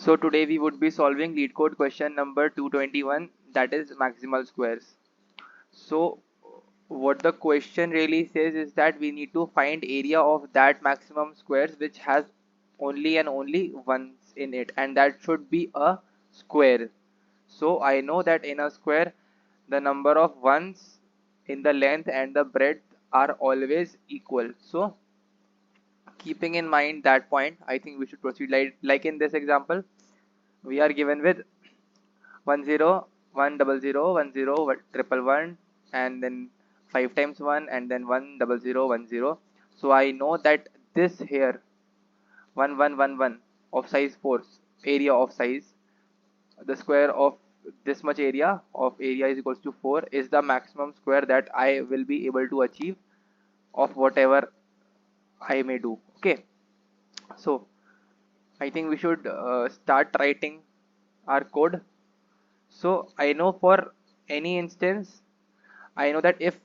So today we would be solving Leetcode question number 221, that is maximal squares. So what the question really says is that we need to find area of that maximum squares which has only and only ones in it, and that should be a square. So I know that in a square the number of ones in the length and the breadth are always equal. So keeping in mind that point, I think we should proceed like in this example. We are given with 10 100 10 triple one, and then 5 times 1, and then 100 10. So I know that this here 1111 of size 4, area of size, the square of this much area is equals to 4, is the maximum square that I will be able to achieve of whatever I may do. Okay, so I think we should start writing our code. So I know for any instance, I know that if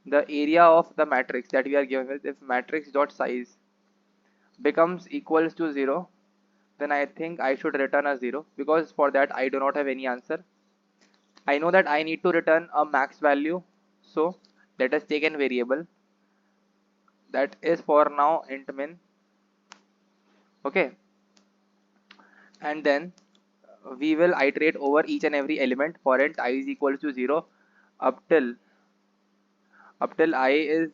the area of the matrix that we are given with, if matrix dot size becomes equals to 0, then I think I should return a 0, because for that I do not have any answer. I know that I need to return a max value. So let us take an variable that is for now int min. Okay, and then we will iterate over each and every element for int I is equal to 0 up till I is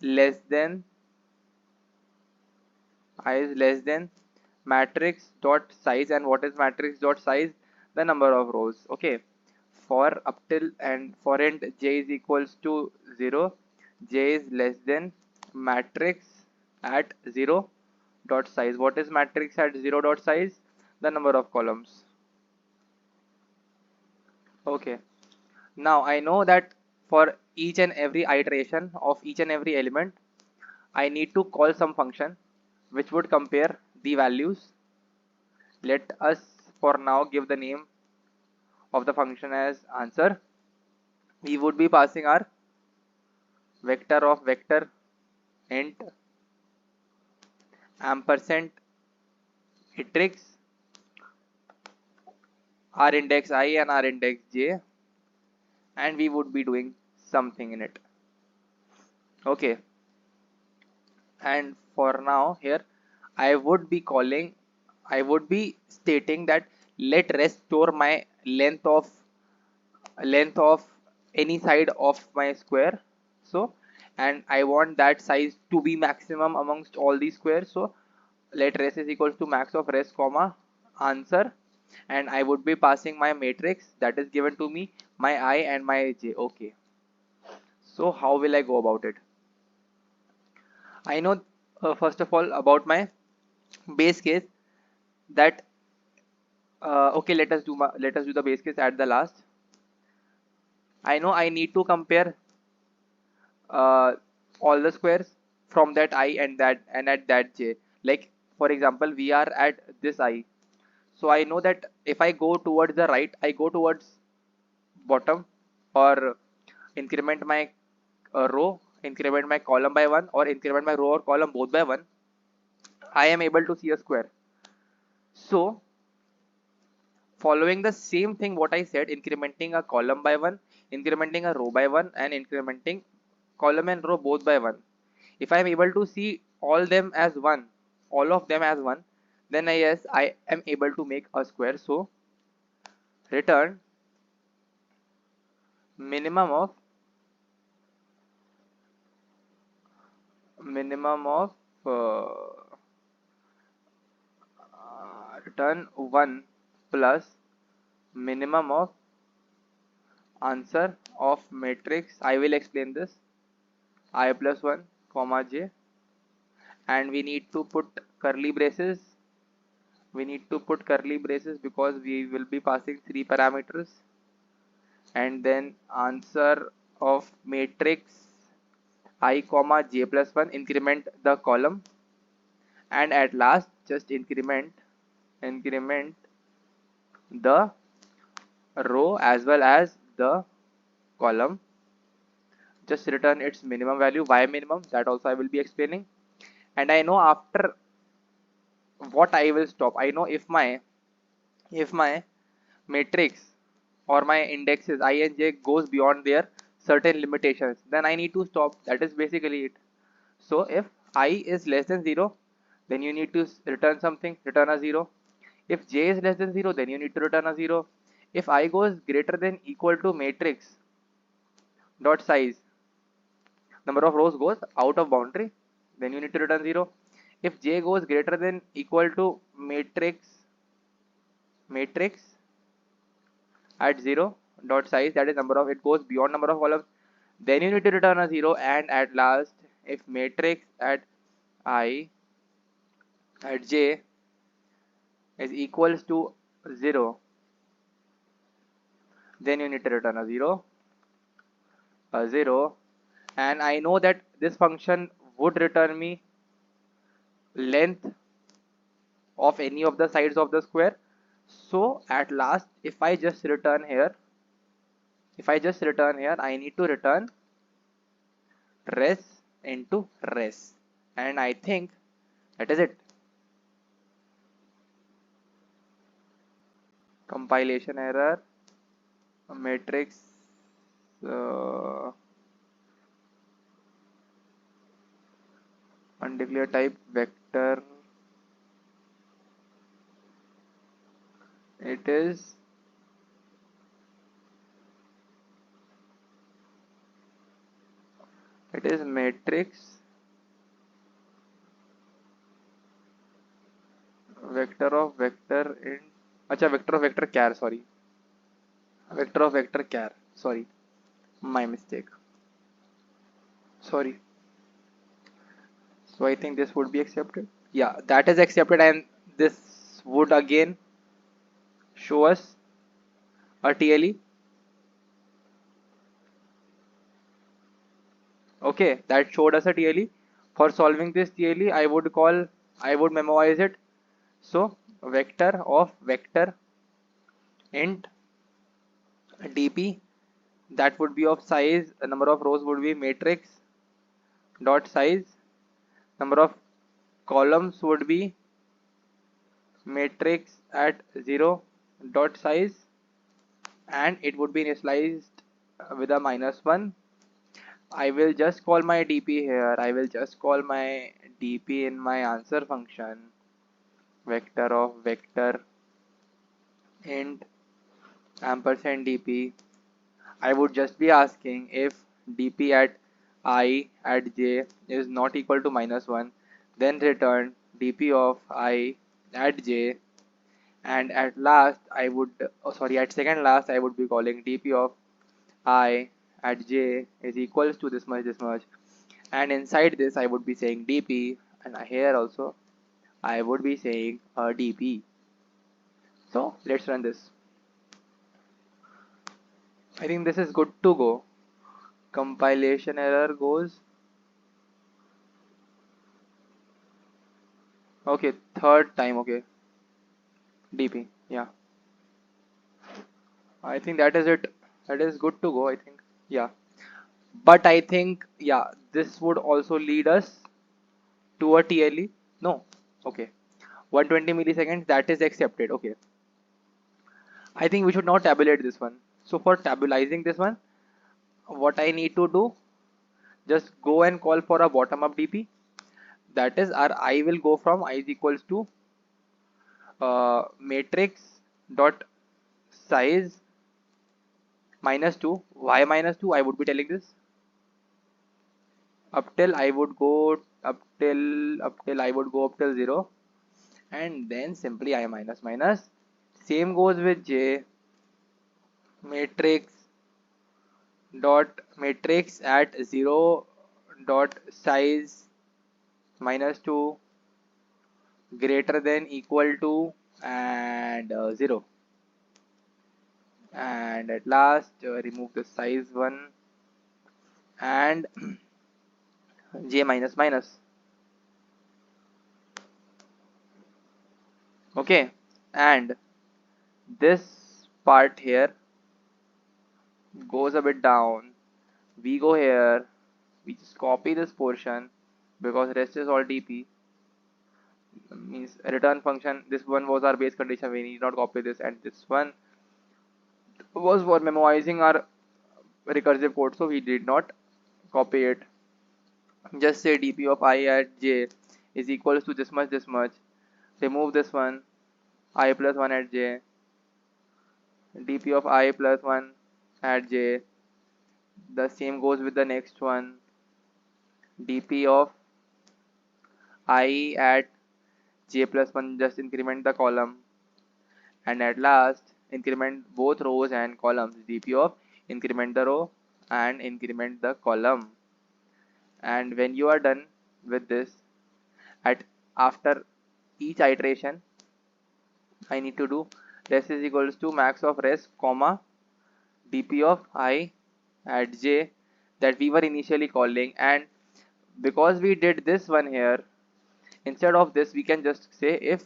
less than matrix dot size. And what is matrix dot size? The number of rows. Okay, for up till and for int j is equals to 0, j is less than matrix at 0 dot size. What is matrix at 0 dot size? The number of columns. Okay, now I know that for each and every iteration of each and every element, I need to call some function which would compare the values. Let us for now give the name of the function as answer. We would be passing our vector of vector int ampersand matrix, our index I and our index j, and we would be doing something in it. Okay, and for now here I would be stating that let rest store my length of any side of my square. So, and I want that size to be maximum amongst all these squares. So let rest is equals to max of rest comma answer, and I would be passing my matrix that is given to me, my I and my j. Okay, so how will I go about it? I know first of all about my base case that okay, let us do the base case at the last. I know I need to compare uh, all the squares from that I and at that j. Like for example, we are at this I, so I know that if I go towards the right, I go towards bottom, or increment my row, increment my column by 1, or increment my row or column both by 1, I am able to see a square. So following the same thing what I said, incrementing a column by 1, incrementing a row by 1, and incrementing column and row both by 1, if I am able to see all of them as 1, then yes, I am able to make a square. So return minimum of uh, return 1 plus minimum of answer of matrix. I will explain this, I plus 1 comma j, and we need to put curly braces. Because we will be passing 3 parameters, and then answer of matrix I comma j plus 1, increment the column, and at last just increment the row as well as the column. Just return its minimum value. Why minimum? That also I will be explaining. And I know after what I will stop. I know if my matrix or my indexes I and j goes beyond their certain limitations, then I need to stop. That is basically it. So if I is less than 0, then you need to return something, return a 0. If j is less than 0, then you need to return a 0. If I goes greater than equal to matrix dot size, number of rows goes out of boundary, then you need to return 0. If j goes greater than equal to matrix at 0 dot size, that is number of, it goes beyond number of columns, then you need to return a 0. And at last, if matrix at I at j is equals to 0, then you need to return a 0. And I know that this function would return me length of any of the sides of the square. So at last, if I just return here, I need to return res into res. And I think that is it. Compilation error, matrix, undeclared type vector. It is matrix vector of vector in, acha, vector of vector char, sorry, vector of vector char, sorry, my mistake, sorry. So I think this would be accepted. Yeah, that is accepted, and this would again show us a TLE. Okay, that showed us a TLE. For solving this TLE, I would memorize it. So vector of vector int dp, that would be of size, number of rows would be matrix dot size, number of columns would be matrix at 0 dot size, and it would be initialized with a -1. I will just call my dp here. I will just call my dp in my answer function, vector of vector int ampersand dp. I would just be asking if dp at I at j is not equal to -1, then return dp of I at j. And at last I would, oh sorry, at second last I would be calling dp of I at j is equals to this much, and inside this I would be saying dp, and here also I would be saying dp. So let's run this. I think this is good to go. Compilation error goes, okay, third time, okay, dp, yeah, I think that is it. That is good to go, I think. Yeah, but I think, yeah, this would also lead us to a TLE. No, okay, 120 milliseconds, that is accepted. Okay, I think we should now tabulate this one. So for tabulating this one, what I need to do, just go and call for a bottom up dp. That is, our I will go from I is equals to matrix dot size -2. Why -2? I would be telling this up till I would go up till I would go up till 0, and then simply I minus minus. Same goes with j, matrix matrix at 0 dot size -2 greater than equal to, and 0. And at last, remove the size 1 and j minus minus. Okay, and this part here goes a bit down. We go here, we just copy this portion because rest is all dp. means return function. This one was our base condition, we need not copy this, and this one was for memoizing our recursive code, so we did not copy it. Just say dp of I at j is equals to this much, remove this one, I plus 1 at j, dp of I plus 1 at j, the same goes with the next one, dp of I at j plus 1, just increment the column, and at last increment both rows and columns, dp of increment the row and increment the column. And when you are done with this, at after each iteration I need to do res is equals to max of res comma dp of I at j that we were initially calling. And because we did this one here, instead of this we can just say if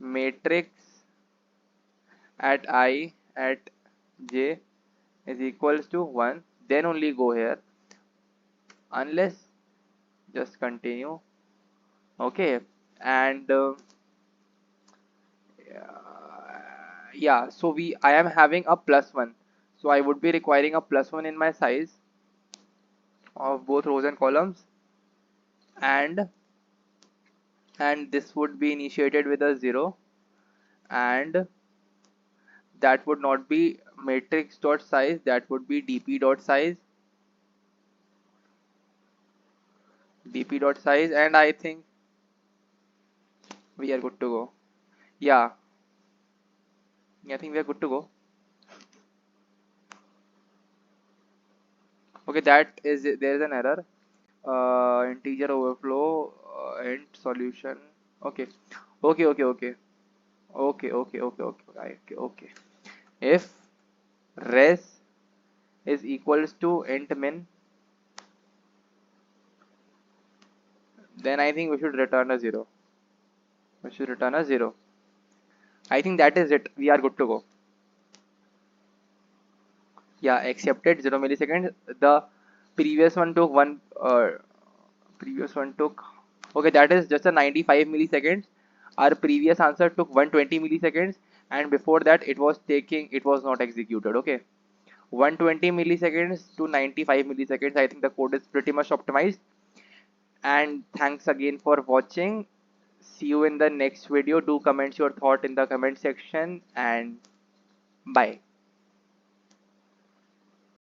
matrix at I at j is equals to 1, then only go here, unless just continue. Okay. And yeah, so I am having a +1, so I would be requiring a +1 in my size of both rows and columns, and this would be initiated with a 0, and that would not be matrix dot size, that would be dp dot size, and I think we are good to go. Yeah, I think we are good to go. Okay, that is, there is an error, integer overflow, int solution. Okay, okay, okay, okay, okay, okay, okay, okay, okay. If res is equals to int min, then I think we should return a 0. We should return a 0. I think that is it. We are good to go. Yeah, accepted 0 milliseconds. The previous one took one. Previous one took. Okay, that is just a 95 milliseconds. Our previous answer took 120 milliseconds, and before that it was taking. It was not executed. Okay, 120 milliseconds to 95 milliseconds. I think the code is pretty much optimized. And thanks again for watching. See you in the next video. Do comment your thought in the comment section, and bye.